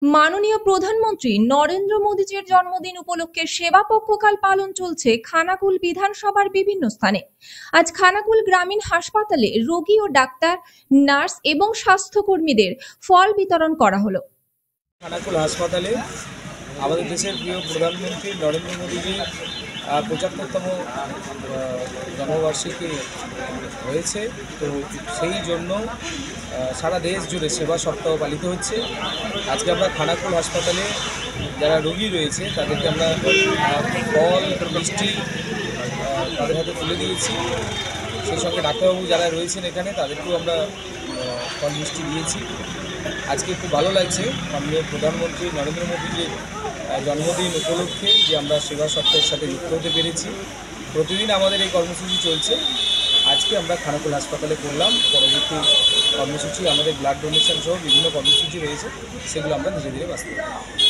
মাননীয় প্রধানমন্ত্রী নরেন্দ্র মোদীজির জন্মদিন উপলক্ষে সেবা পক্ষকাল পালন চলছে খানাকুল বিধানসভার বিভিন্ন স্থানে। আজ খানাকুল গ্রামীণ হাসপাতালে রোগী ও ডাক্তার, নার্স এবং স্বাস্থ্যকর্মীদের ফল বিতরণ করা হলো। খানাকুল হাসপাতালে আমাদের দেশের প্রিয় প্রধানমন্ত্রী নরেন্দ্র মোদীজির ৭৫তম জন্মবার্ষিকী হয়েছে, তো সেই জন্য সারা দেশ জুড়ে সেবা সপ্তাহ পালিত হচ্ছে। আজকে আমরা খানাকুল হাসপাতালে যারা রোগী রয়েছে তাদেরকে আমরা ফল মিষ্টি তাদের হাতে তুলে দিয়েছি। সেই সঙ্গে ডাক্তারবাবু যারা রয়েছেন এখানে তাদেরকেও আমরা ফল মিষ্টি দিয়েছি। আজকে খুব ভালো লাগছে মাননীয় প্রধানমন্ত্রী নরেন্দ্র মোদীজির জন্মদিন উপলক্ষে যে আমরা সেবা সপ্তাহের সাথে যুক্ত হতে পেরেছি। প্রতিদিন আমাদের এই কর্মসূচি চলছে। আজকে আমরা খানাকুল হাসপাতালে করলাম। পরবর্তী কর্মসূচি আমাদের ব্লাড ডোনেশন সহ বিভিন্ন কর্মসূচি রয়েছে, সেগুলো আমরা ধীরে ধীরে বাস্তবায়ন করব।